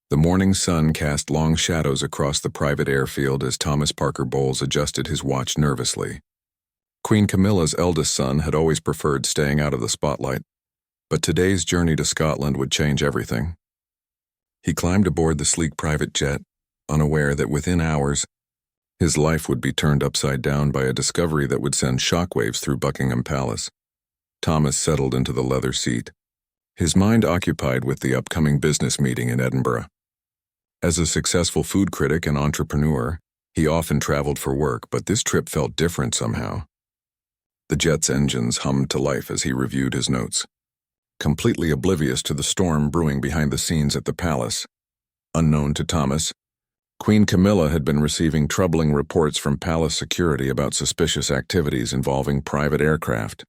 The morning sun cast long shadows across the private airfield as Thomas Parker Bowles adjusted his watch nervously. Queen Camilla's eldest son had always preferred staying out of the spotlight, but today's journey to Scotland would change everything. He climbed aboard the sleek private jet, unaware that within hours, his life would be turned upside down by a discovery that would send shockwaves through Buckingham Palace. Thomas settled into the leather seat, his mind occupied with the upcoming business meeting in Edinburgh. As a successful food critic and entrepreneur, he often traveled for work, but this trip felt different somehow. The jet's engines hummed to life as he reviewed his notes, completely oblivious to the storm brewing behind the scenes at the palace. Unknown to Thomas, Queen Camilla had been receiving troubling reports from palace security about suspicious activities involving private aircraft.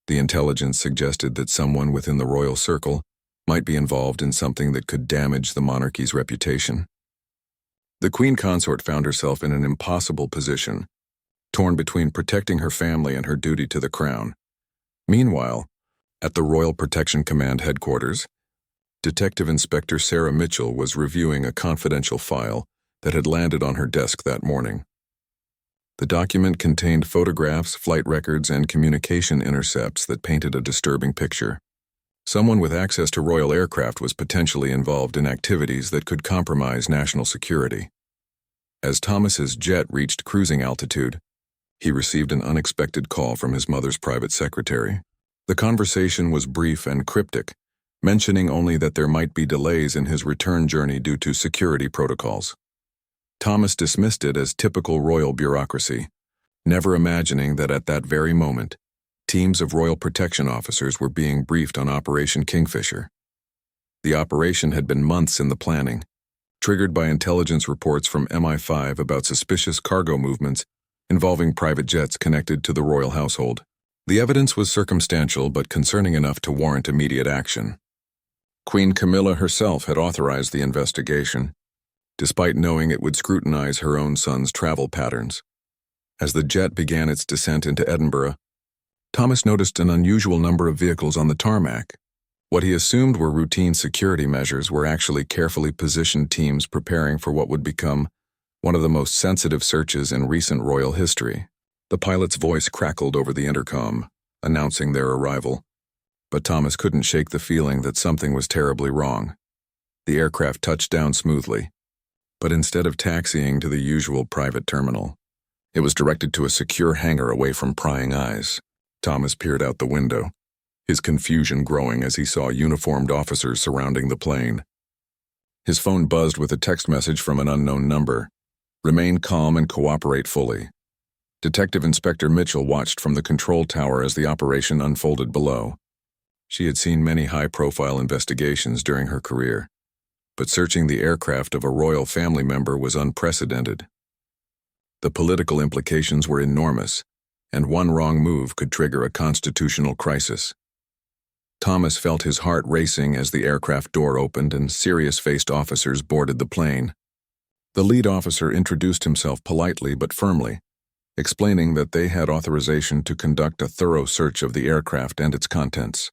The intelligence suggested that someone within the royal circle might be involved in something that could damage the monarchy's reputation. The queen consort found herself in an impossible position, torn between protecting her family and her duty to the crown. Meanwhile, at the Royal Protection Command headquarters, Detective Inspector Sarah Mitchell was reviewing a confidential file that had landed on her desk that morning. The document contained photographs, flight records, and communication intercepts that painted a disturbing picture. Someone with access to royal aircraft was potentially involved in activities that could compromise national security. As Thomas's jet reached cruising altitude, he received an unexpected call from his mother's private secretary. The conversation was brief and cryptic, mentioning only that there might be delays in his return journey due to security protocols. Thomas dismissed it as typical royal bureaucracy, never imagining that at that very moment, teams of royal protection officers were being briefed on Operation Kingfisher. The operation had been months in the planning, triggered by intelligence reports from MI5 about suspicious cargo movements involving private jets connected to the royal household. The evidence was circumstantial but concerning enough to warrant immediate action. Queen Camilla herself had authorized the investigation, despite knowing it would scrutinize her own son's travel patterns. As the jet began its descent into Edinburgh, Thomas noticed an unusual number of vehicles on the tarmac. What he assumed were routine security measures were actually carefully positioned teams preparing for what would become one of the most sensitive searches in recent royal history. The pilot's voice crackled over the intercom, announcing their arrival, but Thomas couldn't shake the feeling that something was terribly wrong. The aircraft touched down smoothly, but instead of taxiing to the usual private terminal, it was directed to a secure hangar away from prying eyes. Thomas peered out the window, his confusion growing as he saw uniformed officers surrounding the plane. His phone buzzed with a text message from an unknown number. "Remain calm and cooperate fully." Detective Inspector Mitchell watched from the control tower as the operation unfolded below. She had seen many high-profile investigations during her career, but searching the aircraft of a royal family member was unprecedented. The political implications were enormous, and one wrong move could trigger a constitutional crisis. Thomas felt his heart racing as the aircraft door opened and serious-faced officers boarded the plane. The lead officer introduced himself politely but firmly, explaining that they had authorization to conduct a thorough search of the aircraft and its contents.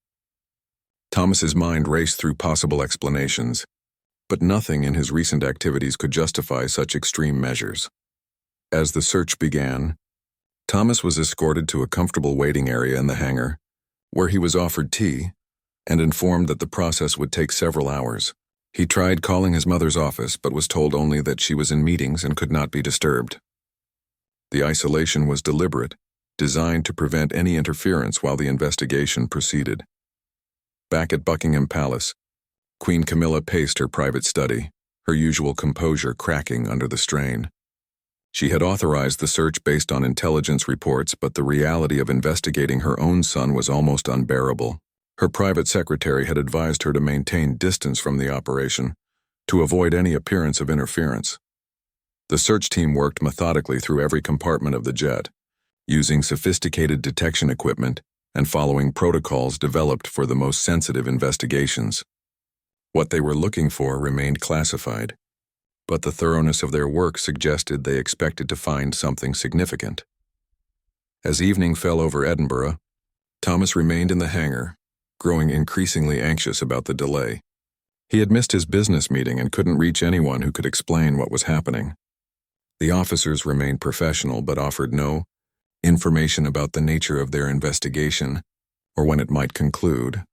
Thomas's mind raced through possible explanations, but nothing in his recent activities could justify such extreme measures. As the search began, Thomas was escorted to a comfortable waiting area in the hangar, where he was offered tea and informed that the process would take several hours. He tried calling his mother's office but was told only that she was in meetings and could not be disturbed. The isolation was deliberate, designed to prevent any interference while the investigation proceeded. Back at Buckingham Palace, Queen Camilla paced her private study, her usual composure cracking under the strain. She had authorized the search based on intelligence reports, but the reality of investigating her own son was almost unbearable. Her private secretary had advised her to maintain distance from the operation, to avoid any appearance of interference. The search team worked methodically through every compartment of the jet, using sophisticated detection equipment and following protocols developed for the most sensitive investigations. What they were looking for remained classified, but the thoroughness of their work suggested they expected to find something significant. As evening fell over Edinburgh, Thomas remained in the hangar, growing increasingly anxious about the delay. He had missed his business meeting and couldn't reach anyone who could explain what was happening. The officers remained professional but offered no information about the nature of their investigation or when it might conclude.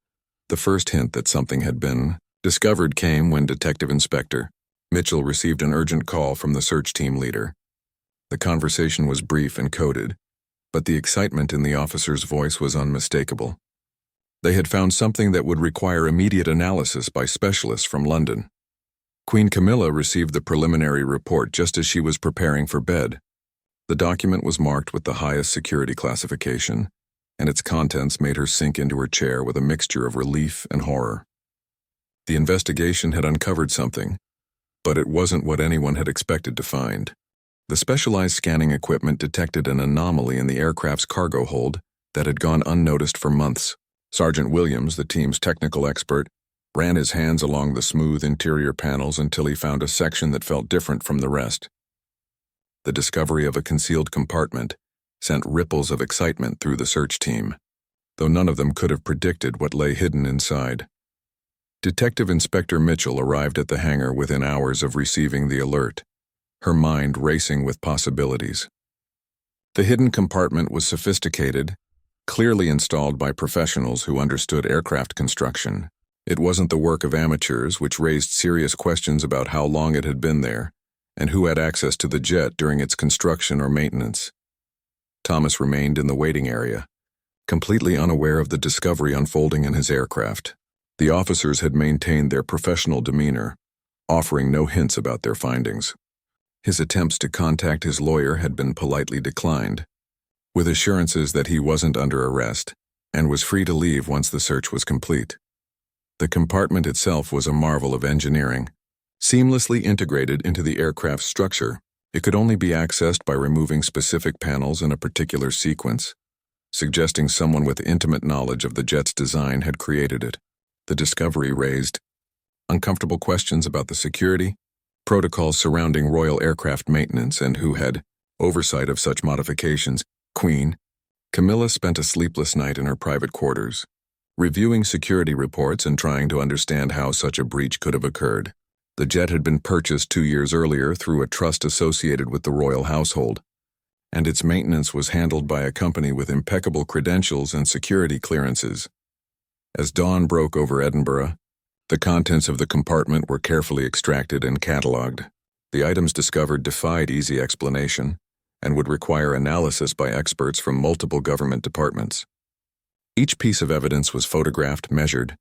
The first hint that something had been discovered came when Detective Inspector Mitchell received an urgent call from the search team leader. The conversation was brief and coded, but the excitement in the officer's voice was unmistakable. They had found something that would require immediate analysis by specialists from London. Queen Camilla received the preliminary report just as she was preparing for bed. The document was marked with the highest security classification, and its contents made her sink into her chair with a mixture of relief and horror. The investigation had uncovered something, but it wasn't what anyone had expected to find. The specialized scanning equipment detected an anomaly in the aircraft's cargo hold that had gone unnoticed for months. Sergeant Williams, the team's technical expert, ran his hands along the smooth interior panels until he found a section that felt different from the rest. The discovery of a concealed compartment sent ripples of excitement through the search team, though none of them could have predicted what lay hidden inside. Detective Inspector Mitchell arrived at the hangar within hours of receiving the alert, her mind racing with possibilities. The hidden compartment was sophisticated, clearly installed by professionals who understood aircraft construction. It wasn't the work of amateurs, which raised serious questions about how long it had been there and who had access to the jet during its construction or maintenance. Thomas remained in the waiting area, completely unaware of the discovery unfolding in his aircraft. The officers had maintained their professional demeanor, offering no hints about their findings. His attempts to contact his lawyer had been politely declined, with assurances that he wasn't under arrest and was free to leave once the search was complete. The compartment itself was a marvel of engineering. Seamlessly integrated into the aircraft's structure, it could only be accessed by removing specific panels in a particular sequence, suggesting someone with intimate knowledge of the jet's design had created it. The discovery raised uncomfortable questions about the security, protocols surrounding royal aircraft maintenance, and who had oversight of such modifications. Queen Camilla spent a sleepless night in her private quarters, reviewing security reports and trying to understand how such a breach could have occurred. The jet had been purchased 2 years earlier through a trust associated with the royal household, and its maintenance was handled by a company with impeccable credentials and security clearances. As dawn broke over Edinburgh, the contents of the compartment were carefully extracted and catalogued. The items discovered defied easy explanation and would require analysis by experts from multiple government departments. Each piece of evidence was photographed, measured,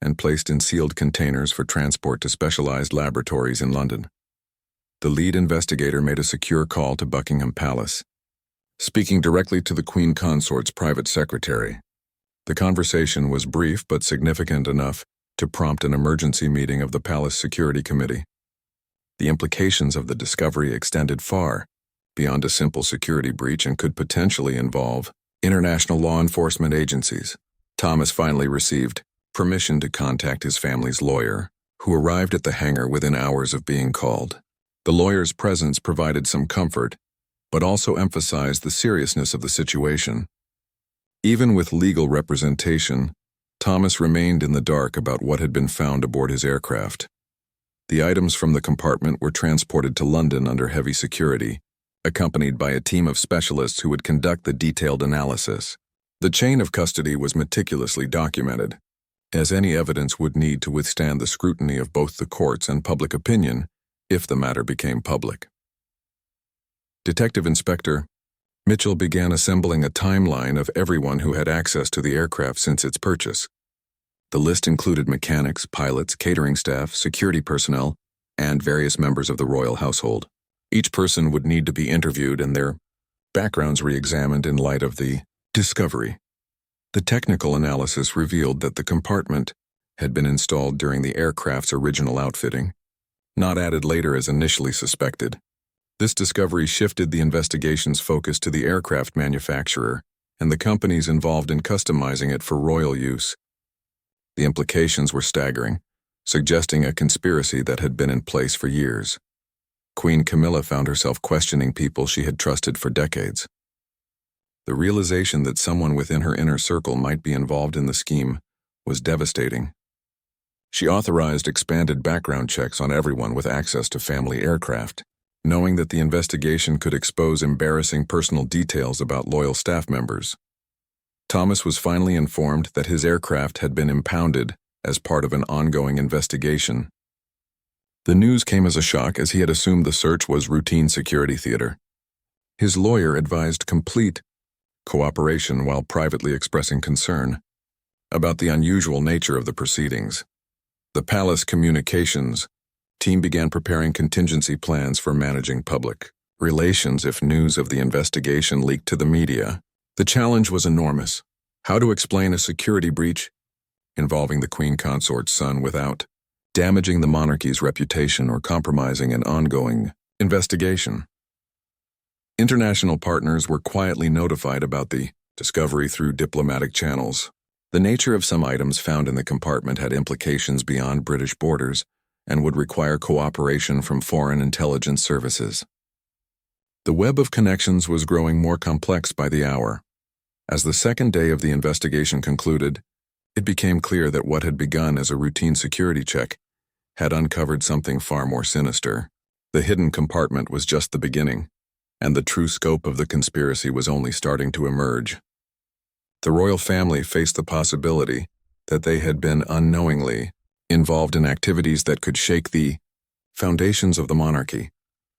and placed in sealed containers for transport to specialized laboratories in London. The lead investigator made a secure call to Buckingham Palace, speaking directly to the Queen Consort's private secretary. The conversation was brief but significant enough to prompt an emergency meeting of the Palace Security Committee. The implications of the discovery extended far beyond a simple security breach and could potentially involve international law enforcement agencies. Thomas finally received permission to contact his family's lawyer, who arrived at the hangar within hours of being called. The lawyer's presence provided some comfort, but also emphasized the seriousness of the situation. Even with legal representation, Thomas remained in the dark about what had been found aboard his aircraft. The items from the compartment were transported to London under heavy security, accompanied by a team of specialists who would conduct the detailed analysis. The chain of custody was meticulously documented, as any evidence would need to withstand the scrutiny of both the courts and public opinion if the matter became public. Detective Inspector Mitchell began assembling a timeline of everyone who had access to the aircraft since its purchase. The list included mechanics, pilots, catering staff, security personnel, and various members of the royal household. Each person would need to be interviewed and their backgrounds re-examined in light of the discovery. The technical analysis revealed that the compartment had been installed during the aircraft's original outfitting, not added later as initially suspected. This discovery shifted the investigation's focus to the aircraft manufacturer and the companies involved in customizing it for royal use. The implications were staggering, suggesting a conspiracy that had been in place for years. Queen Camilla found herself questioning people she had trusted for decades. The realization that someone within her inner circle might be involved in the scheme was devastating. She authorized expanded background checks on everyone with access to family aircraft, knowing that the investigation could expose embarrassing personal details about loyal staff members. Thomas was finally informed that his aircraft had been impounded as part of an ongoing investigation. The news came as a shock, as he had assumed the search was routine security theater. His lawyer advised complete cooperation while privately expressing concern about the unusual nature of the proceedings. The Palace Communications team began preparing contingency plans for managing public relations if news of the investigation leaked to the media. The challenge was enormous. How to explain a security breach involving the Queen Consort's son without damaging the monarchy's reputation or compromising an ongoing investigation. International partners were quietly notified about the discovery through diplomatic channels. The nature of some items found in the compartment had implications beyond British borders and would require cooperation from foreign intelligence services. The web of connections was growing more complex by the hour. As the second day of the investigation concluded, it became clear that what had begun as a routine security check had uncovered something far more sinister. The hidden compartment was just the beginning, and the true scope of the conspiracy was only starting to emerge. The royal family faced the possibility that they had been unknowingly involved in activities that could shake the foundations of the monarchy.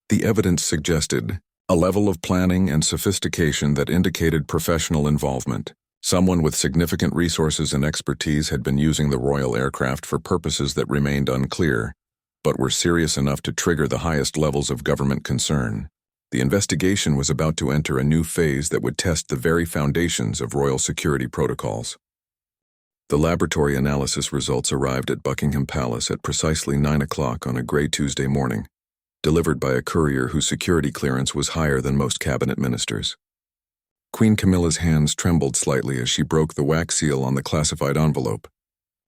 The evidence suggested a level of planning and sophistication that indicated professional involvement. Someone with significant resources and expertise had been using the royal aircraft for purposes that remained unclear, but were serious enough to trigger the highest levels of government concern. The investigation was about to enter a new phase that would test the very foundations of royal security protocols. The laboratory analysis results arrived at Buckingham Palace at precisely 9 o'clock on a gray Tuesday morning, delivered by a courier whose security clearance was higher than most cabinet ministers. Queen Camilla's hands trembled slightly as she broke the wax seal on the classified envelope,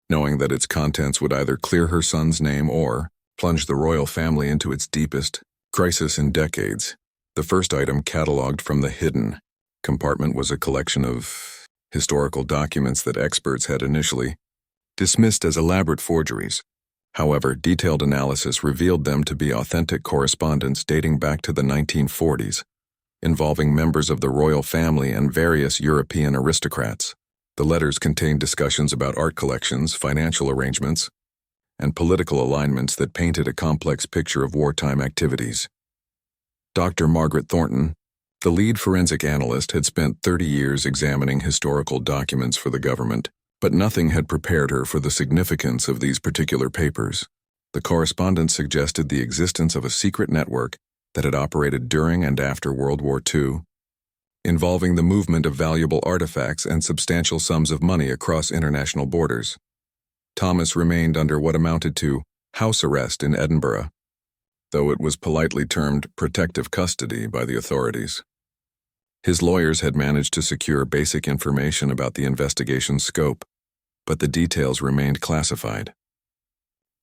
knowing that its contents would either clear her son's name or plunge the royal family into its deepest crisis in decades. The first item catalogued from the hidden compartment was a collection of historical documents that experts had initially dismissed as elaborate forgeries. However, detailed analysis revealed them to be authentic correspondence dating back to the 1940s, involving members of the royal family and various European aristocrats. The letters contained discussions about art collections, financial arrangements, and political alignments that painted a complex picture of wartime activities. Dr. Margaret Thornton, the lead forensic analyst, had spent 30 years examining historical documents for the government, but nothing had prepared her for the significance of these particular papers. The correspondence suggested the existence of a secret network that had operated during and after World War II, involving the movement of valuable artifacts and substantial sums of money across international borders. Thomas remained under what amounted to house arrest in Edinburgh, though it was politely termed protective custody by the authorities. His lawyers had managed to secure basic information about the investigation's scope, but the details remained classified.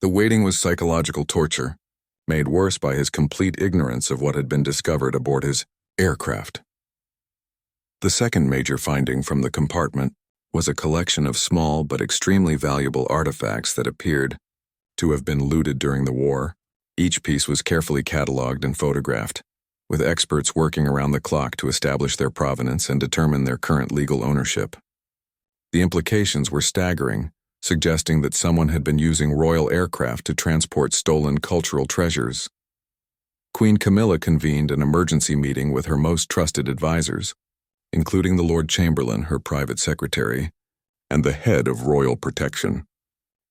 The waiting was psychological torture, made worse by his complete ignorance of what had been discovered aboard his aircraft. The second major finding from the compartment was a collection of small but extremely valuable artifacts that appeared to have been looted during the war. Each piece was carefully catalogued and photographed, with experts working around the clock to establish their provenance and determine their current legal ownership. The implications were staggering, suggesting that someone had been using royal aircraft to transport stolen cultural treasures. Queen Camilla convened an emergency meeting with her most trusted advisors, including the Lord Chamberlain, her private secretary, and the head of royal protection.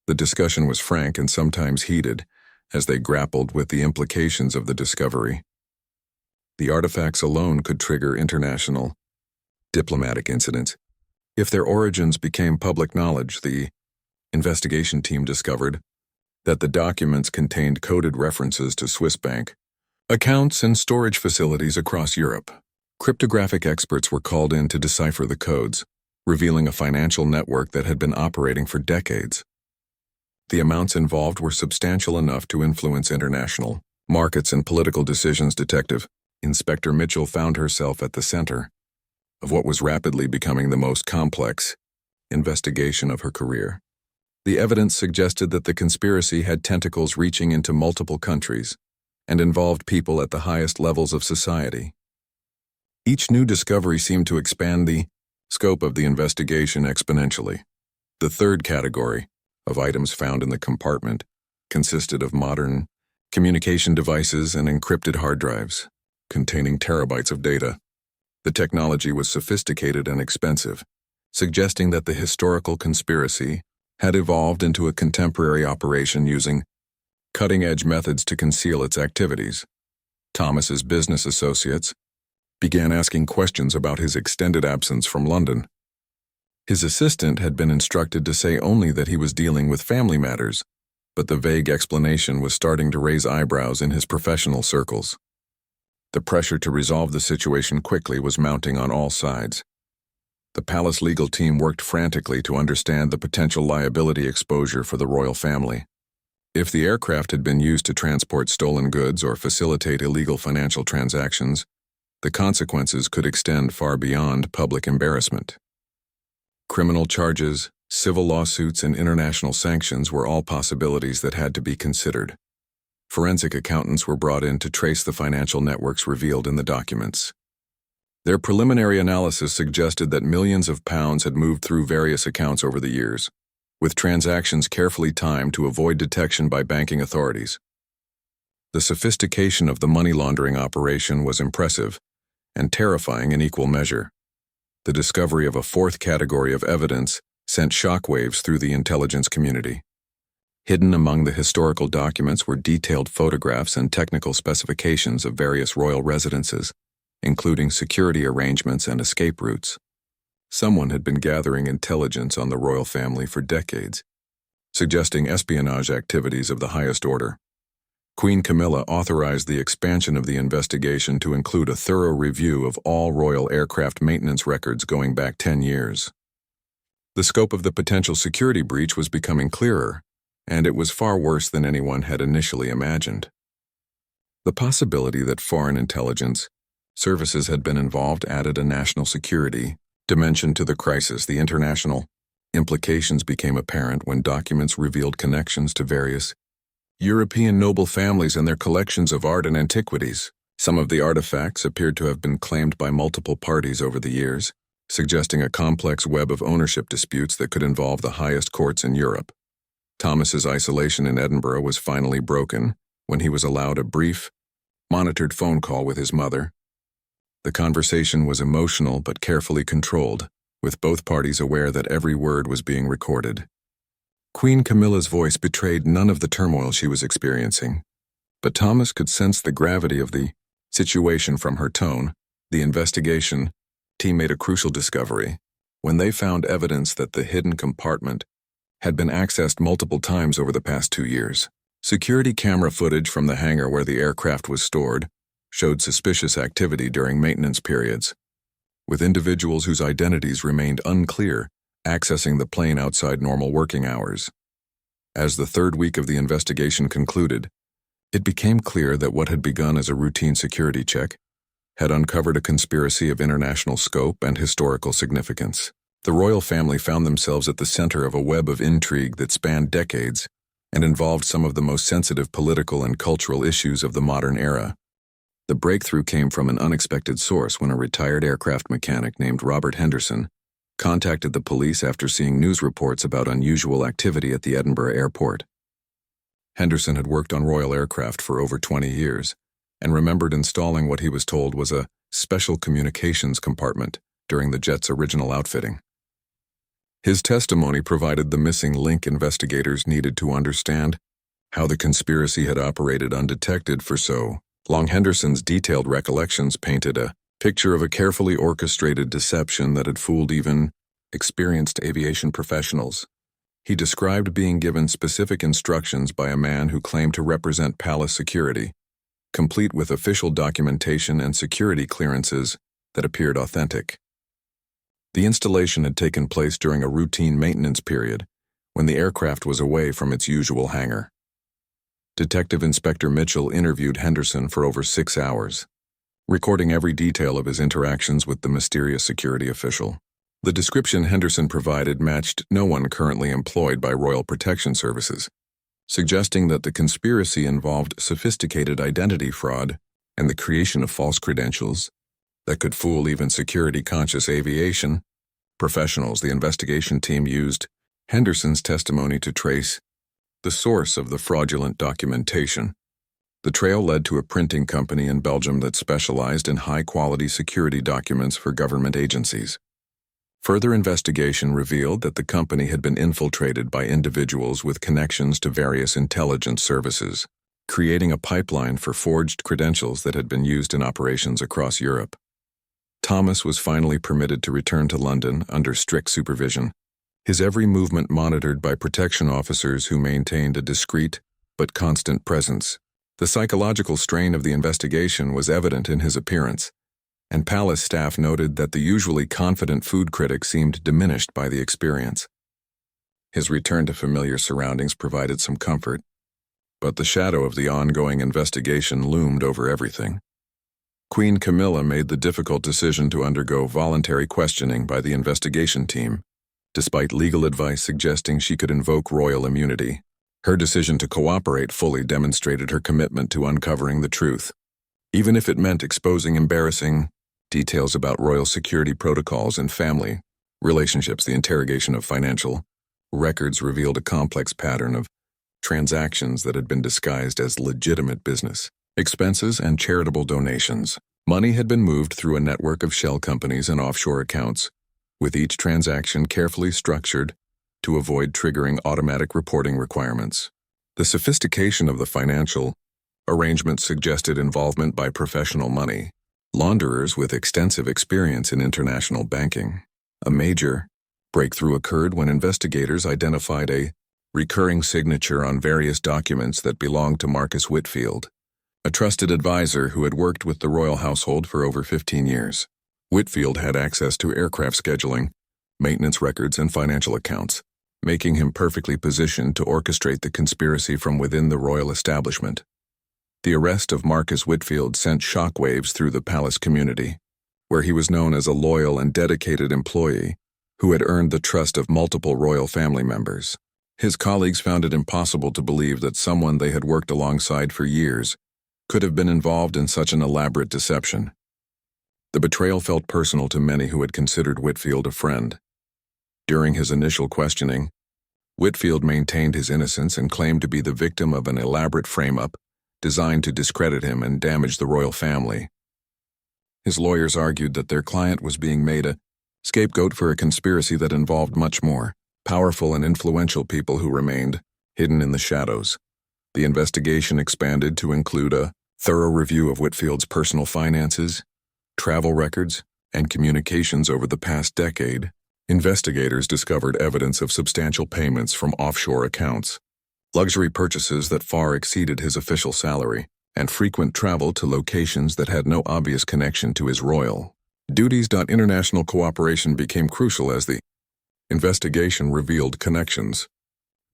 The discussion was frank and sometimes heated, as they grappled with the implications of the discovery. The artifacts alone could trigger international diplomatic incidents. If their origins became public knowledge, the investigation team discovered that the documents contained coded references to Swiss bank accounts and storage facilities across Europe. Cryptographic experts were called in to decipher the codes, revealing a financial network that had been operating for decades. The amounts involved were substantial enough to influence international markets and political decisions. Detective Inspector Mitchell found herself at the center of what was rapidly becoming the most complex investigation of her career. The evidence suggested that the conspiracy had tentacles reaching into multiple countries and involved people at the highest levels of society. Each new discovery seemed to expand the scope of the investigation exponentially. The third category of items found in the compartment consisted of modern communication devices and encrypted hard drives containing terabytes of data. The technology was sophisticated and expensive, suggesting that the historical conspiracy had evolved into a contemporary operation using cutting-edge methods to conceal its activities. Thomas's business associates began asking questions about his extended absence from London. His assistant had been instructed to say only that he was dealing with family matters, but the vague explanation was starting to raise eyebrows in his professional circles. The pressure to resolve the situation quickly was mounting on all sides. The palace legal team worked frantically to understand the potential liability exposure for the royal family. If the aircraft had been used to transport stolen goods or facilitate illegal financial transactions, the consequences could extend far beyond public embarrassment. Criminal charges, civil lawsuits, and international sanctions were all possibilities that had to be considered. Forensic accountants were brought in to trace the financial networks revealed in the documents. Their preliminary analysis suggested that millions of pounds had moved through various accounts over the years, with transactions carefully timed to avoid detection by banking authorities. The sophistication of the money laundering operation was impressive and terrifying in equal measure. The discovery of a fourth category of evidence sent shockwaves through the intelligence community. Hidden among the historical documents were detailed photographs and technical specifications of various royal residences, including security arrangements and escape routes. Someone had been gathering intelligence on the royal family for decades, suggesting espionage activities of the highest order. Queen Camilla authorized the expansion of the investigation to include a thorough review of all royal aircraft maintenance records going back 10 years. The scope of the potential security breach was becoming clearer, and it was far worse than anyone had initially imagined. The possibility that foreign intelligence services had been involved added a national security dimension to the crisis. The international implications became apparent when documents revealed connections to various European noble families and their collections of art and antiquities. Some of the artifacts appeared to have been claimed by multiple parties over the years, suggesting a complex web of ownership disputes that could involve the highest courts in Europe. Thomas's isolation in Edinburgh was finally broken when he was allowed a brief, monitored phone call with his mother. The conversation was emotional but carefully controlled, with both parties aware that every word was being recorded. Queen Camilla's voice betrayed none of the turmoil she was experiencing, but Thomas could sense the gravity of the situation from her tone. The investigation team made a crucial discovery when they found evidence that the hidden compartment had been accessed multiple times over the past 2 years. Security camera footage from the hangar where the aircraft was stored showed suspicious activity during maintenance periods, with individuals whose identities remained unclear accessing the plane outside normal working hours. As the third week of the investigation concluded, it became clear that what had begun as a routine security check had uncovered a conspiracy of international scope and historical significance. The royal family found themselves at the center of a web of intrigue that spanned decades and involved some of the most sensitive political and cultural issues of the modern era. The breakthrough came from an unexpected source when a retired aircraft mechanic named Robert Henderson contacted the police after seeing news reports about unusual activity at the Edinburgh airport. Henderson had worked on royal aircraft for over 20 years and remembered installing what he was told was a special communications compartment during the jet's original outfitting. His testimony provided the missing link investigators needed to understand how the conspiracy had operated undetected for so long. Henderson's detailed recollections painted a picture of a carefully orchestrated deception that had fooled even experienced aviation professionals. He described being given specific instructions by a man who claimed to represent palace security, complete with official documentation and security clearances that appeared authentic. The installation had taken place during a routine maintenance period when the aircraft was away from its usual hangar. Detective Inspector Mitchell interviewed Henderson for over 6 hours, recording every detail of his interactions with the mysterious security official. The description Henderson provided matched no one currently employed by Royal Protection Services, suggesting that the conspiracy involved sophisticated identity fraud and the creation of false credentials that could fool even security-conscious aviation professionals. The investigation team used Henderson's testimony to trace the source of the fraudulent documentation. The trail led to a printing company in Belgium that specialized in high-quality security documents for government agencies. Further investigation revealed that the company had been infiltrated by individuals with connections to various intelligence services, creating a pipeline for forged credentials that had been used in operations across Europe. Thomas was finally permitted to return to London under strict supervision, his every movement monitored by protection officers who maintained a discreet but constant presence. The psychological strain of the investigation was evident in his appearance, and palace staff noted that the usually confident food critic seemed diminished by the experience. His return to familiar surroundings provided some comfort, but the shadow of the ongoing investigation loomed over everything. Queen Camilla made the difficult decision to undergo voluntary questioning by the investigation team, despite legal advice suggesting she could invoke royal immunity. Her decision to cooperate fully demonstrated her commitment to uncovering the truth, even if it meant exposing embarrassing details about royal security protocols and family relationships. The interrogation of financial records revealed a complex pattern of transactions that had been disguised as legitimate business expenses and charitable donations. Money had been moved through a network of shell companies and offshore accounts, with each transaction carefully structured to avoid triggering automatic reporting requirements. The sophistication of the financial arrangements suggested involvement by professional money launderers with extensive experience in international banking. A major breakthrough occurred when investigators identified a recurring signature on various documents that belonged to Marcus Whitfield, a trusted advisor who had worked with the royal household for over 15 years. Whitfield had access to aircraft scheduling, maintenance records, and financial accounts, making him perfectly positioned to orchestrate the conspiracy from within the royal establishment. The arrest of Marcus Whitfield sent shockwaves through the palace community, where he was known as a loyal and dedicated employee who had earned the trust of multiple royal family members. His colleagues found it impossible to believe that someone they had worked alongside for years could have been involved in such an elaborate deception. The betrayal felt personal to many who had considered Whitfield a friend. During his initial questioning, Whitfield maintained his innocence and claimed to be the victim of an elaborate frame-up designed to discredit him and damage the royal family. His lawyers argued that their client was being made a scapegoat for a conspiracy that involved much more powerful and influential people who remained hidden in the shadows. The investigation expanded to include a thorough review of Whitfield's personal finances, travel records, and communications over the past decade. Investigators discovered evidence of substantial payments from offshore accounts, luxury purchases that far exceeded his official salary, and frequent travel to locations that had no obvious connection to his royal duties. International cooperation became crucial as the investigation revealed connections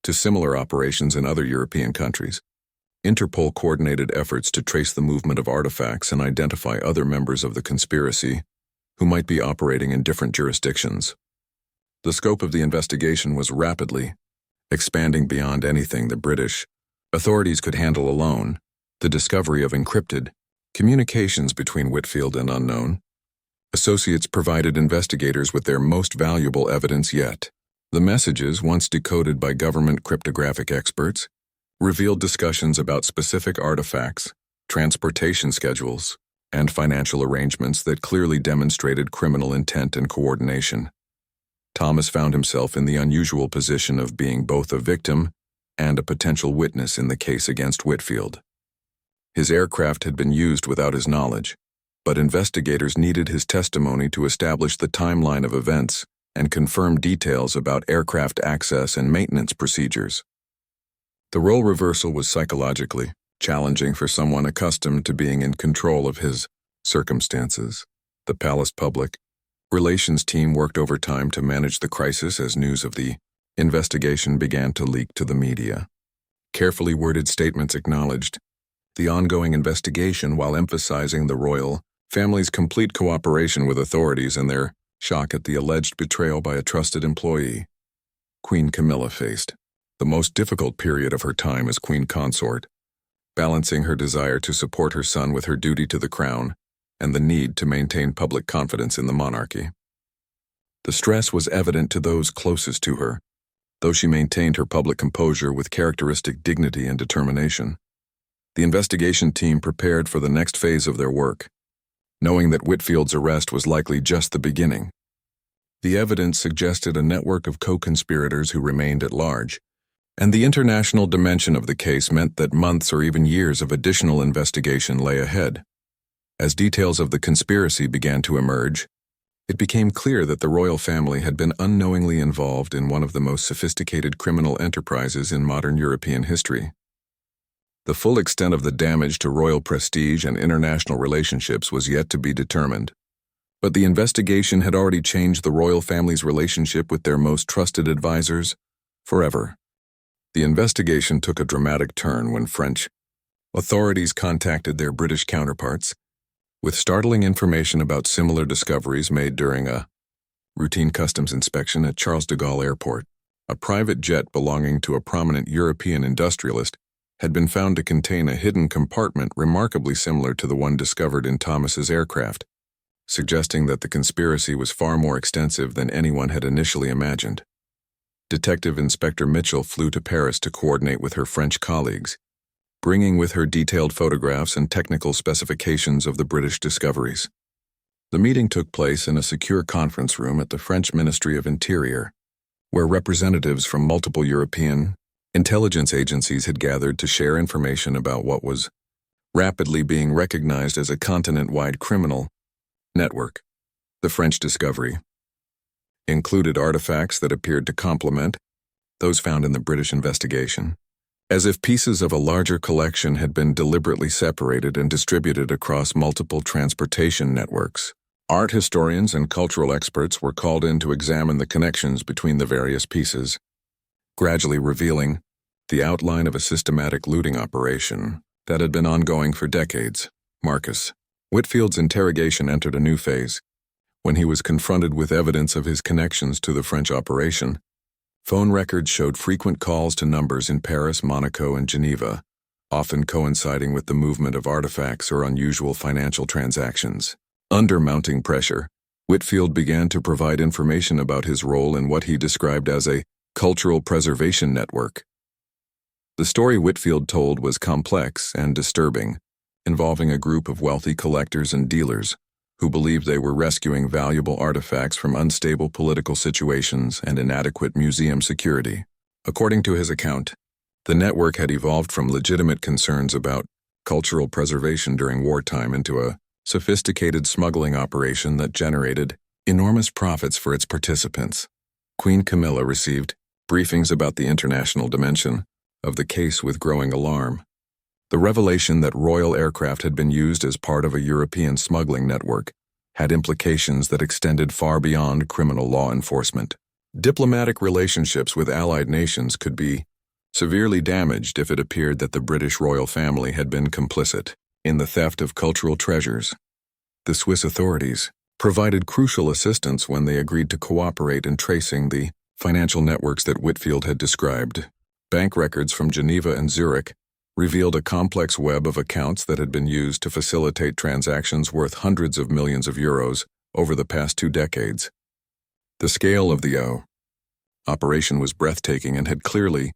to similar operations in other European countries. Interpol coordinated efforts to trace the movement of artifacts and identify other members of the conspiracy who might be operating in different jurisdictions. The scope of the investigation was rapidly expanding beyond anything the British authorities could handle alone. The discovery of encrypted communications between Whitfield and unknown associates provided investigators with their most valuable evidence yet. The messages, once decoded by government cryptographic experts, revealed discussions about specific artifacts, transportation schedules, and financial arrangements that clearly demonstrated criminal intent and coordination. Thomas found himself in the unusual position of being both a victim and a potential witness in the case against Whitfield. His aircraft had been used without his knowledge, but investigators needed his testimony to establish the timeline of events and confirm details about aircraft access and maintenance procedures. The role reversal was psychologically challenging for someone accustomed to being in control of his circumstances. The palace public relations team worked overtime to manage the crisis as news of the investigation began to leak to the media. Carefully worded statements acknowledged the ongoing investigation while emphasizing the royal family's complete cooperation with authorities and their shock at the alleged betrayal by a trusted employee. Queen Camilla faced the most difficult period of her time as queen consort, balancing her desire to support her son with her duty to the crown and the need to maintain public confidence in the monarchy. The stress was evident to those closest to her, though she maintained her public composure with characteristic dignity and determination. The investigation team prepared for the next phase of their work, knowing that Whitfield's arrest was likely just the beginning. The evidence suggested a network of co-conspirators who remained at large, and the international dimension of the case meant that months or even years of additional investigation lay ahead. As details of the conspiracy began to emerge, it became clear that the royal family had been unknowingly involved in one of the most sophisticated criminal enterprises in modern European history. The full extent of the damage to royal prestige and international relationships was yet to be determined, but the investigation had already changed the royal family's relationship with their most trusted advisors forever. The investigation took a dramatic turn when French authorities contacted their British counterparts with startling information about similar discoveries made during a routine customs inspection at Charles de Gaulle Airport. A private jet belonging to a prominent European industrialist had been found to contain a hidden compartment remarkably similar to the one discovered in Thomas's aircraft, suggesting that the conspiracy was far more extensive than anyone had initially imagined. Detective Inspector Mitchell flew to Paris to coordinate with her French colleagues, bringing with her detailed photographs and technical specifications of the British discoveries. The meeting took place in a secure conference room at the French Ministry of Interior, where representatives from multiple European intelligence agencies had gathered to share information about what was rapidly being recognized as a continent-wide criminal network. The French discovery included artifacts that appeared to complement those found in the British investigation, as if pieces of a larger collection had been deliberately separated and distributed across multiple transportation networks. Art historians and cultural experts were called in to examine the connections between the various pieces, gradually revealing the outline of a systematic looting operation that had been ongoing for decades. Marcus Whitfield's interrogation entered a new phase. When he was confronted with evidence of his connections to the French operation, phone records showed frequent calls to numbers in Paris, Monaco, and Geneva, often coinciding with the movement of artifacts or unusual financial transactions. Under mounting pressure, Whitfield began to provide information about his role in what he described as a cultural preservation network. The story Whitfield told was complex and disturbing, involving a group of wealthy collectors and dealers who believed they were rescuing valuable artifacts from unstable political situations and inadequate museum security. According to his account, the network had evolved from legitimate concerns about cultural preservation during wartime into a sophisticated smuggling operation that generated enormous profits for its participants. Queen Camilla received briefings about the international dimension of the case with growing alarm. The revelation that royal aircraft had been used as part of a European smuggling network had implications that extended far beyond criminal law enforcement. Diplomatic relationships with allied nations could be severely damaged if it appeared that the British royal family had been complicit in the theft of cultural treasures. The Swiss authorities provided crucial assistance when they agreed to cooperate in tracing the financial networks that Whitfield had described. Bank records from Geneva and Zurich revealed a complex web of accounts that had been used to facilitate transactions worth hundreds of millions of euros over the past 2 decades. The scale of the operation was breathtaking and had clearly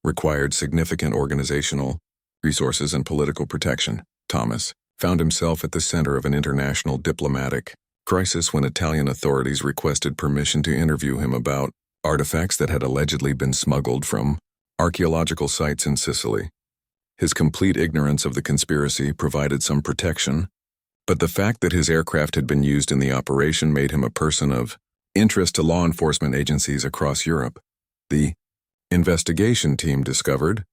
required significant organizational resources and political protection. Thomas found himself at the center of an international diplomatic crisis when Italian authorities requested permission to interview him about artifacts that had allegedly been smuggled from archaeological sites in Sicily. His complete ignorance of the conspiracy provided some protection, but the fact that his aircraft had been used in the operation made him a person of interest to law enforcement agencies across Europe. The investigation team discovered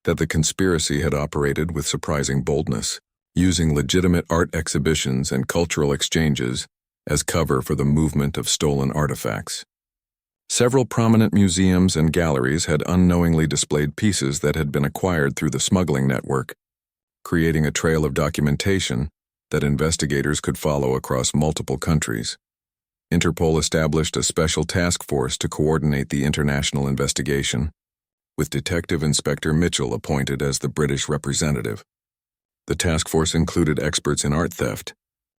that the conspiracy had operated with surprising boldness, using legitimate art exhibitions and cultural exchanges as cover for the movement of stolen artifacts. Several prominent museums and galleries had unknowingly displayed pieces that had been acquired through the smuggling network, creating a trail of documentation that investigators could follow across multiple countries. Interpol established a special task force to coordinate the international investigation, with Detective Inspector Mitchell appointed as the British representative. The task force included experts in art theft,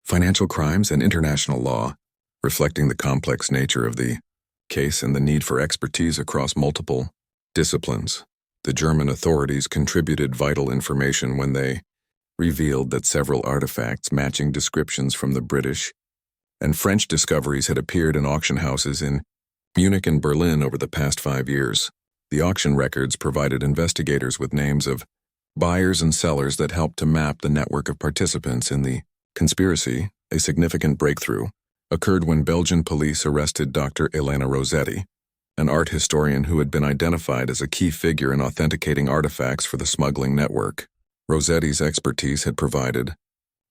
financial crimes, and international law, reflecting the complex nature of the case and the need for expertise across multiple disciplines. The German authorities contributed vital information when they revealed that several artifacts matching descriptions from the British and French discoveries had appeared in auction houses in Munich and Berlin over the past 5 years. The auction records provided investigators with names of buyers and sellers that helped to map the network of participants in the conspiracy. A significant breakthrough occurred when Belgian police arrested Dr. Elena Rossetti, an art historian who had been identified as a key figure in authenticating artifacts for the smuggling network. Rossetti's expertise had provided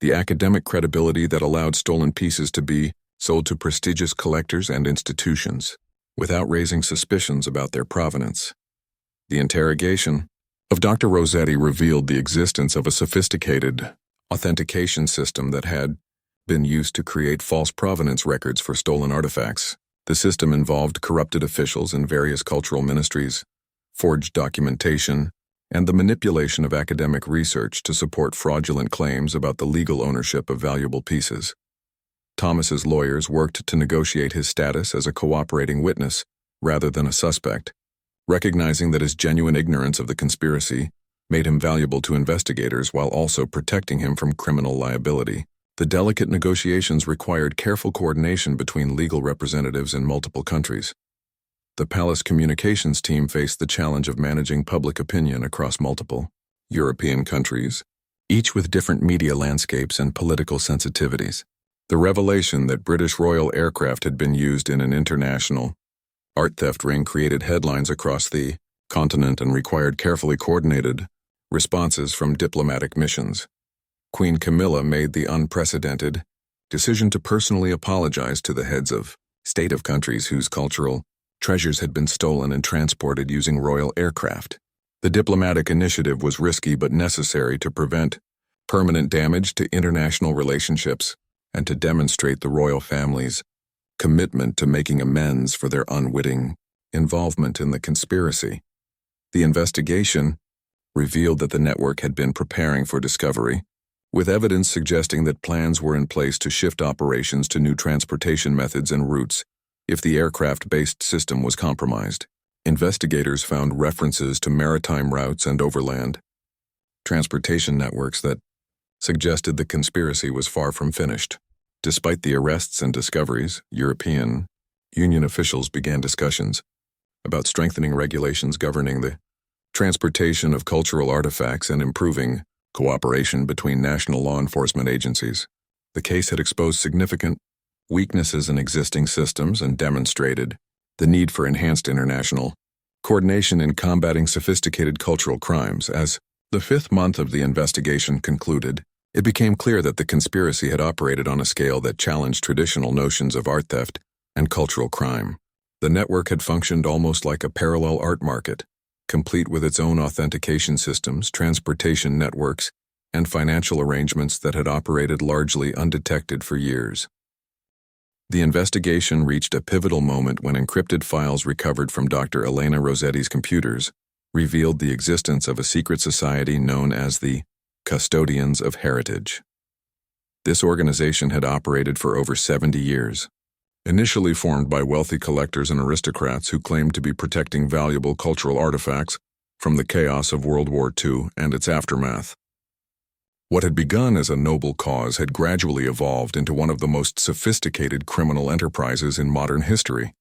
the academic credibility that allowed stolen pieces to be sold to prestigious collectors and institutions, without raising suspicions about their provenance. The interrogation of Dr. Rossetti revealed the existence of a sophisticated authentication system that had been used to create false provenance records for stolen artifacts. The system involved corrupted officials in various cultural ministries, forged documentation, and the manipulation of academic research to support fraudulent claims about the legal ownership of valuable pieces. Thomas's lawyers worked to negotiate his status as a cooperating witness rather than a suspect, recognizing that his genuine ignorance of the conspiracy made him valuable to investigators while also protecting him from criminal liability. The delicate negotiations required careful coordination between legal representatives in multiple countries. The Palace communications team faced the challenge of managing public opinion across multiple European countries, each with different media landscapes and political sensitivities. The revelation that British Royal aircraft had been used in an international art theft ring created headlines across the continent and required carefully coordinated responses from diplomatic missions. Queen Camilla made the unprecedented decision to personally apologize to the heads of state of countries whose cultural treasures had been stolen and transported using royal aircraft. The diplomatic initiative was risky but necessary to prevent permanent damage to international relationships and to demonstrate the royal family's commitment to making amends for their unwitting involvement in the conspiracy. The investigation revealed that the network had been preparing for discovery, with evidence suggesting that plans were in place to shift operations to new transportation methods and routes if the aircraft-based system was compromised. Investigators found references to maritime routes and overland transportation networks that suggested the conspiracy was far from finished. Despite the arrests and discoveries, European Union officials began discussions about strengthening regulations governing the transportation of cultural artifacts and improving cooperation between national law enforcement agencies. The case had exposed significant weaknesses in existing systems and demonstrated the need for enhanced international coordination in combating sophisticated cultural crimes. As the 5th month of the investigation concluded, it became clear that the conspiracy had operated on a scale that challenged traditional notions of art theft and cultural crime. The network had functioned almost like a parallel art market, complete with its own authentication systems, transportation networks, and financial arrangements that had operated largely undetected for years. The investigation reached a pivotal moment when encrypted files recovered from Dr. Elena Rossetti's computers revealed the existence of a secret society known as the Custodians of Heritage. This organization had operated for over 70 years. Initially formed by wealthy collectors and aristocrats who claimed to be protecting valuable cultural artifacts from the chaos of World War II and its aftermath. What had begun as a noble cause had gradually evolved into one of the most sophisticated criminal enterprises in modern history.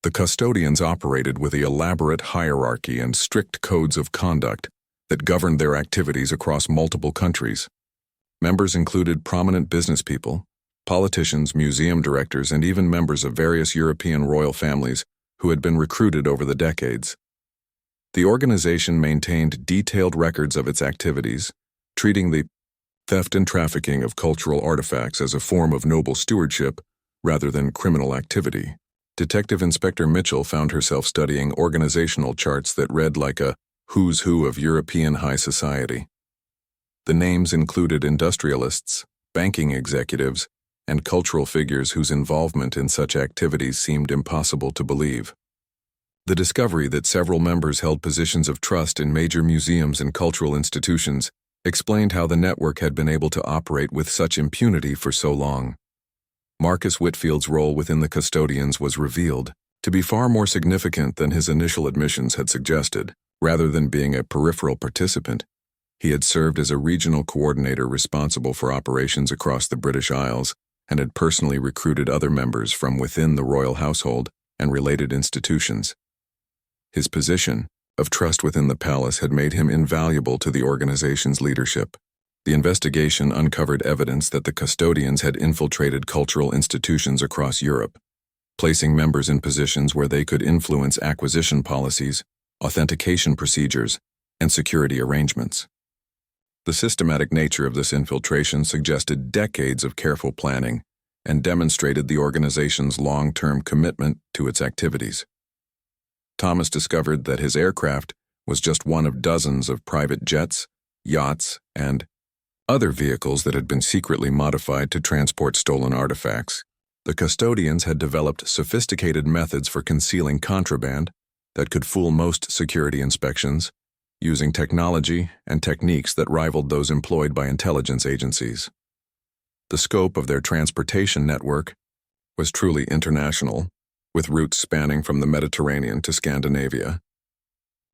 The custodians operated with an elaborate hierarchy and strict codes of conduct that governed their activities across multiple countries. Members included prominent business people, politicians, museum directors, and even members of various European royal families who had been recruited over the decades. The organization maintained detailed records of its activities, treating the theft and trafficking of cultural artifacts as a form of noble stewardship rather than criminal activity. Detective Inspector Mitchell found herself studying organizational charts that read like a who's who of European high society. The names included industrialists, banking executives, and cultural figures whose involvement in such activities seemed impossible to believe. The discovery that several members held positions of trust in major museums and cultural institutions explained how the network had been able to operate with such impunity for so long. Marcus Whitfield's role within the custodians was revealed to be far more significant than his initial admissions had suggested. Rather than being a peripheral participant, he had served as a regional coordinator responsible for operations across the British Isles and had personally recruited other members from within the royal household and related institutions. His position of trust within the palace had made him invaluable to the organization's leadership. The investigation uncovered evidence that the custodians had infiltrated cultural institutions across Europe, placing members in positions where they could influence acquisition policies, authentication procedures, and security arrangements. The systematic nature of this infiltration suggested decades of careful planning and demonstrated the organization's long-term commitment to its activities. Thomas discovered that his aircraft was just one of dozens of private jets, yachts, and other vehicles that had been secretly modified to transport stolen artifacts. The custodians had developed sophisticated methods for concealing contraband that could fool most security inspections, using technology and techniques that rivaled those employed by intelligence agencies. The scope of their transportation network was truly international, with routes spanning from the Mediterranean to Scandinavia.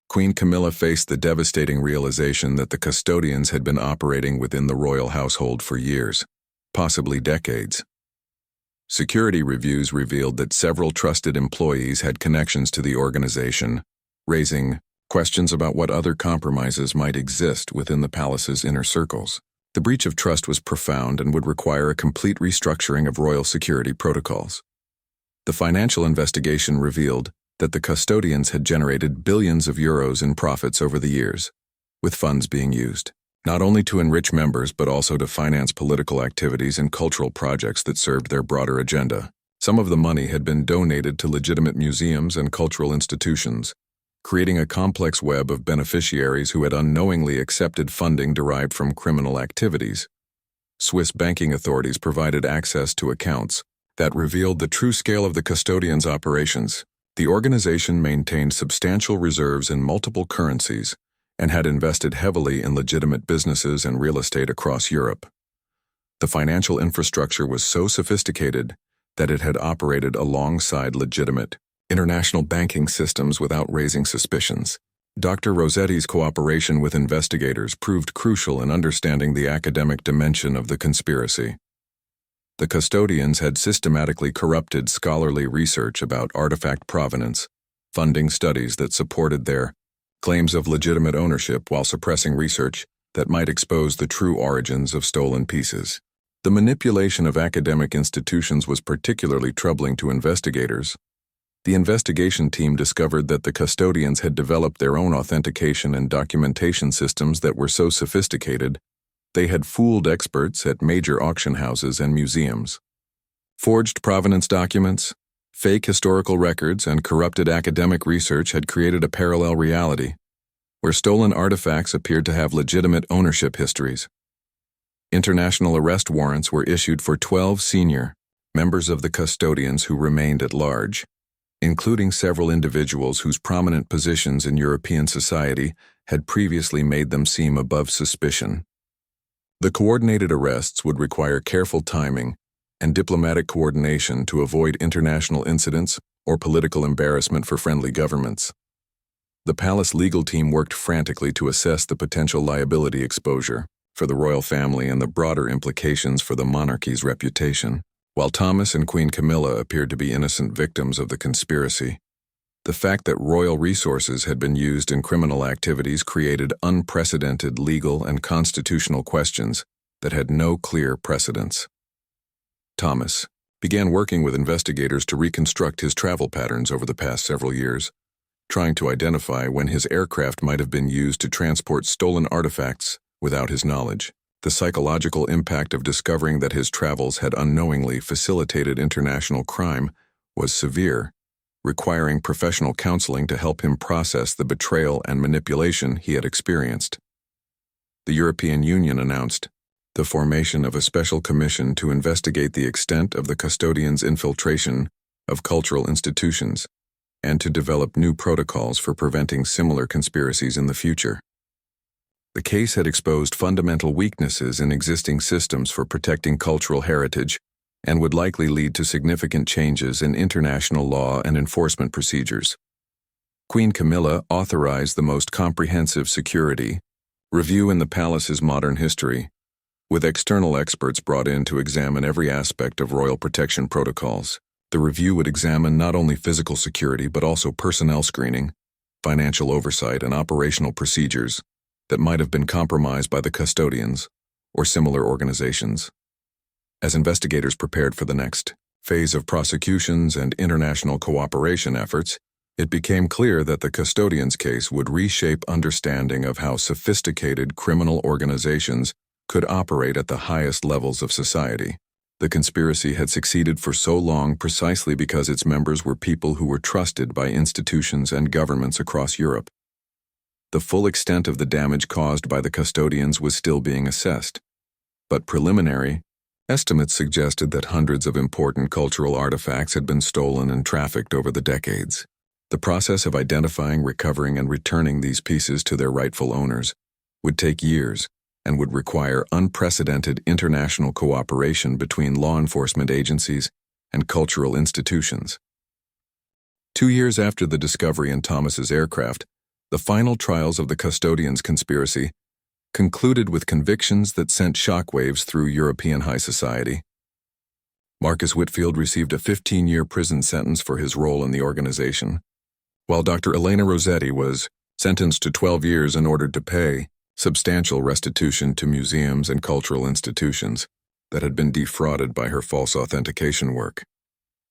Queen Camilla faced the devastating realization that the custodians had been operating within the royal household for years, possibly decades. Security reviews revealed that several trusted employees had connections to the organization, raising questions about what other compromises might exist within the palace's inner circles. The breach of trust was profound and would require a complete restructuring of royal security protocols. The financial investigation revealed that the custodians had generated billions of euros in profits over the years, with funds being used not only to enrich members but also to finance political activities and cultural projects that served their broader agenda. Some of the money had been donated to legitimate museums and cultural institutions, creating a complex web of beneficiaries who had unknowingly accepted funding derived from criminal activities. Swiss banking authorities provided access to accounts that revealed the true scale of the custodians' operations. The organization maintained substantial reserves in multiple currencies and had invested heavily in legitimate businesses and real estate across Europe. The financial infrastructure was so sophisticated that it had operated alongside legitimate international banking systems without raising suspicions. Dr. Rossetti's cooperation with investigators proved crucial in understanding the academic dimension of the conspiracy. The custodians had systematically corrupted scholarly research about artifact provenance, funding studies that supported their claims of legitimate ownership while suppressing research that might expose the true origins of stolen pieces. The manipulation of academic institutions was particularly troubling to investigators. The investigation team discovered that the custodians had developed their own authentication and documentation systems that were so sophisticated they had fooled experts at major auction houses and museums. Forged provenance documents, fake historical records, and corrupted academic research had created a parallel reality, where stolen artifacts appeared to have legitimate ownership histories. International arrest warrants were issued for 12 senior members of the custodians who remained at large, including several individuals whose prominent positions in European society had previously made them seem above suspicion. The coordinated arrests would require careful timing and diplomatic coordination to avoid international incidents or political embarrassment for friendly governments. The palace legal team worked frantically to assess the potential liability exposure for the royal family and the broader implications for the monarchy's reputation. While Thomas and Queen Camilla appeared to be innocent victims of the conspiracy, the fact that royal resources had been used in criminal activities created unprecedented legal and constitutional questions that had no clear precedents. Thomas began working with investigators to reconstruct his travel patterns over the past several years, trying to identify when his aircraft might have been used to transport stolen artifacts without his knowledge. The psychological impact of discovering that his travels had unknowingly facilitated international crime was severe, requiring professional counseling to help him process the betrayal and manipulation he had experienced. The European Union announced the formation of a special commission to investigate the extent of the custodians' infiltration of cultural institutions, and to develop new protocols for preventing similar conspiracies in the future. The case had exposed fundamental weaknesses in existing systems for protecting cultural heritage and would likely lead to significant changes in international law and enforcement procedures. Queen Camilla authorized the most comprehensive security review in the palace's modern history, with external experts brought in to examine every aspect of royal protection protocols. The review would examine not only physical security but also personnel screening, financial oversight, and operational procedures that might have been compromised by the custodians or similar organizations. As investigators prepared for the next phase of prosecutions and international cooperation efforts, it became clear that the custodians' case would reshape understanding of how sophisticated criminal organizations could operate at the highest levels of society. The conspiracy had succeeded for so long precisely because its members were people who were trusted by institutions and governments across Europe. The full extent of the damage caused by the custodians was still being assessed, but preliminary estimates suggested that hundreds of important cultural artifacts had been stolen and trafficked over the decades. The process of identifying, recovering, and returning these pieces to their rightful owners would take years and would require unprecedented international cooperation between law enforcement agencies and cultural institutions. 2 years after the discovery in Thomas's aircraft, the final trials of the custodians' conspiracy concluded with convictions that sent shockwaves through European high society. Marcus Whitfield received a 15-year prison sentence for his role in the organization, while Dr. Elena Rossetti was sentenced to 12 years and ordered to pay substantial restitution to museums and cultural institutions that had been defrauded by her false authentication work.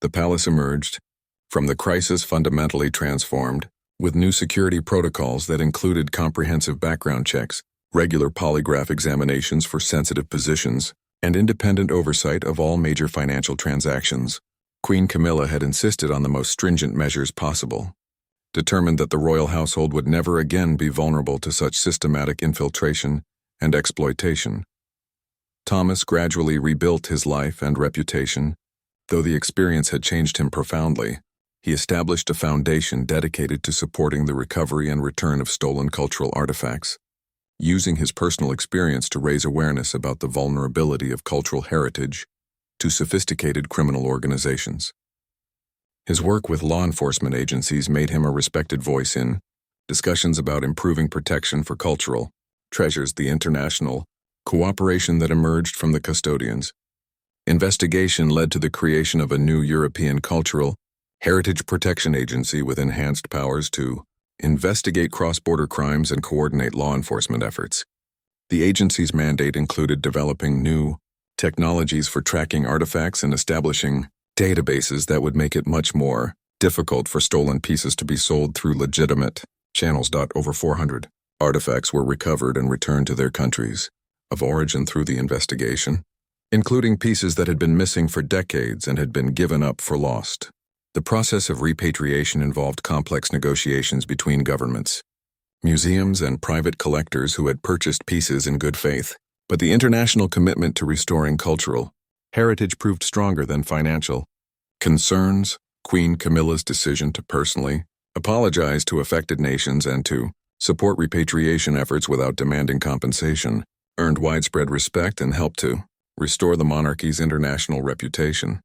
The palace emerged from the crisis fundamentally transformed, with new security protocols that included comprehensive background checks, regular polygraph examinations for sensitive positions, and independent oversight of all major financial transactions. Queen Camilla had insisted on the most stringent measures possible, determined that the royal household would never again be vulnerable to such systematic infiltration and exploitation. Thomas gradually rebuilt his life and reputation. Though the experience had changed him profoundly, he established a foundation dedicated to supporting the recovery and return of stolen cultural artifacts, using his personal experience to raise awareness about the vulnerability of cultural heritage to sophisticated criminal organizations. His work with law enforcement agencies made him a respected voice in discussions about improving protection for cultural treasures. The international cooperation that emerged from the custodians' investigation led to the creation of a new European cultural heritage protection agency with enhanced powers to investigate cross-border crimes and coordinate law enforcement efforts. The agency's mandate included developing new technologies for tracking artifacts and establishing databases that would make it much more difficult for stolen pieces to be sold through legitimate channels. Over 400 artifacts were recovered and returned to their countries of origin through the investigation, including pieces that had been missing for decades and had been given up for lost. The process of repatriation involved complex negotiations between governments, museums, and private collectors who had purchased pieces in good faith. But the international commitment to restoring cultural heritage proved stronger than financial concerns. Queen Camilla's decision to personally apologize to affected nations and to support repatriation efforts without demanding compensation earned widespread respect and helped to restore the monarchy's international reputation.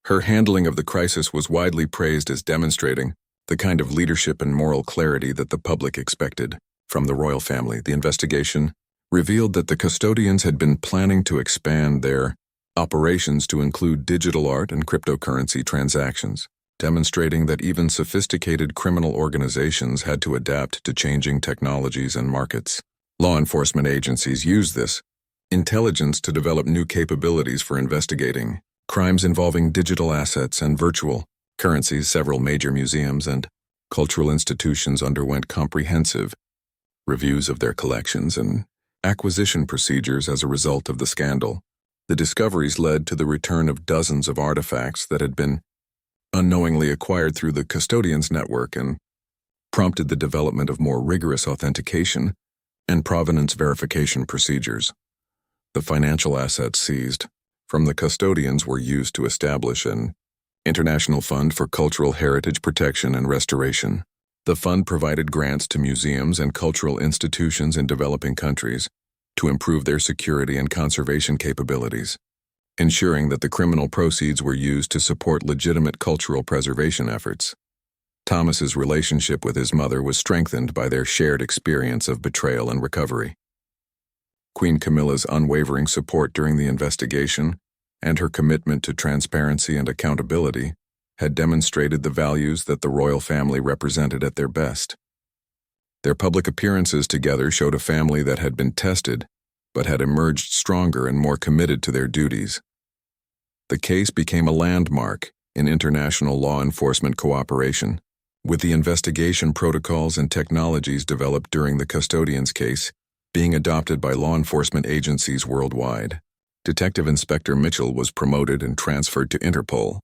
Her handling of the crisis was widely praised as demonstrating the kind of leadership and moral clarity that the public expected from the royal family. The investigation revealed that the custodians had been planning to expand their operations to include digital art and cryptocurrency transactions, demonstrating that even sophisticated criminal organizations had to adapt to changing technologies and markets. Law enforcement agencies used this intelligence to develop new capabilities for investigating crimes involving digital assets and virtual currencies. Several major museums and cultural institutions underwent comprehensive reviews of their collections and acquisition procedures as a result of the scandal. The discoveries led to the return of dozens of artifacts that had been unknowingly acquired through the custodians' network and prompted the development of more rigorous authentication and provenance verification procedures. The financial assets seized from the custodians were used to establish an International Fund for Cultural Heritage Protection and Restoration. The fund provided grants to museums and cultural institutions in developing countries to improve their security and conservation capabilities, ensuring that the criminal proceeds were used to support legitimate cultural preservation efforts. Thomas's relationship with his mother was strengthened by their shared experience of betrayal and recovery. Queen Camilla's unwavering support during the investigation and her commitment to transparency and accountability had demonstrated the values that the royal family represented at their best. Their public appearances together showed a family that had been tested but had emerged stronger and more committed to their duties. The case became a landmark in international law enforcement cooperation. With the investigation protocols and technologies developed during the custodian's case being adopted by law enforcement agencies worldwide, Detective Inspector Mitchell was promoted and transferred to Interpol,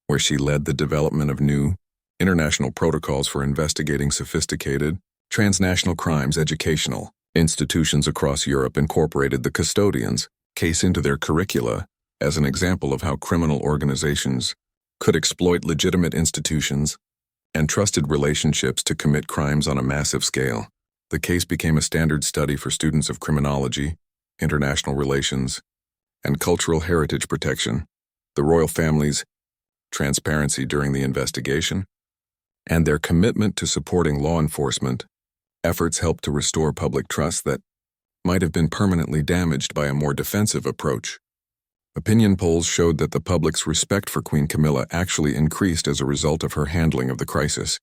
where she led the development of new international protocols for investigating sophisticated, transnational crimes. Educational institutions across Europe incorporated the custodian's case into their curricula as an example of how criminal organizations could exploit legitimate institutions and trusted relationships to commit crimes on a massive scale. The case became a standard study for students of criminology, international relations, and cultural heritage protection. The royal family's transparency during the investigation and their commitment to supporting law enforcement efforts helped to restore public trust that might have been permanently damaged by a more defensive approach. Opinion polls showed that the public's respect for Queen Camilla actually increased as a result of her handling of the crisis,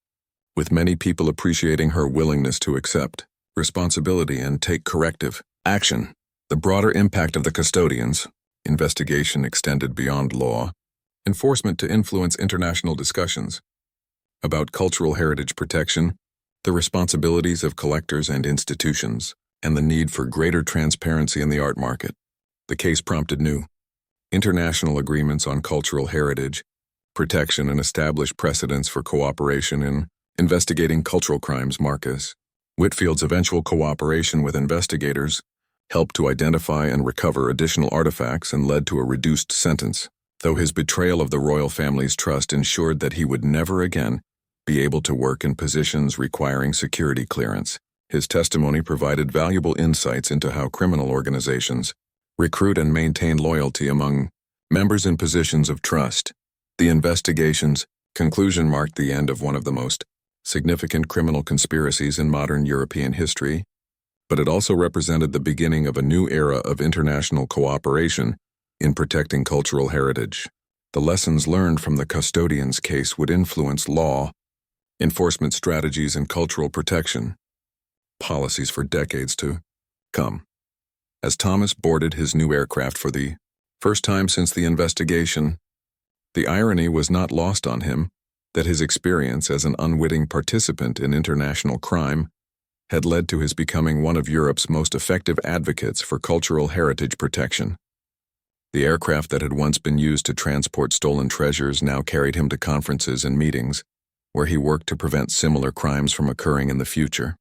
with many people appreciating her willingness to accept responsibility and take corrective action. The broader impact of the custodians' investigation extended beyond law enforcement to influence international discussions about cultural heritage protection, the responsibilities of collectors and institutions, and the need for greater transparency in the art market. The case prompted new international agreements on cultural heritage protection and established precedents for cooperation in investigating cultural crimes. Marcus Whitfield's eventual cooperation with investigators helped to identify and recover additional artifacts and led to a reduced sentence, though his betrayal of the royal family's trust ensured that he would never again be able to work in positions requiring security clearance. His testimony provided valuable insights into how criminal organizations recruit and maintain loyalty among members in positions of trust. The investigation's conclusion marked the end of one of the most significant criminal conspiracies in modern European history, but it also represented the beginning of a new era of international cooperation in protecting cultural heritage. The lessons learned from the custodian's case would influence law enforcement strategies and cultural protection policies for decades to come. As Thomas boarded his new aircraft for the first time since the investigation, the irony was not lost on him that his experience as an unwitting participant in international crime had led to his becoming one of Europe's most effective advocates for cultural heritage protection. The aircraft that had once been used to transport stolen treasures now carried him to conferences and meetings, where he worked to prevent similar crimes from occurring in the future.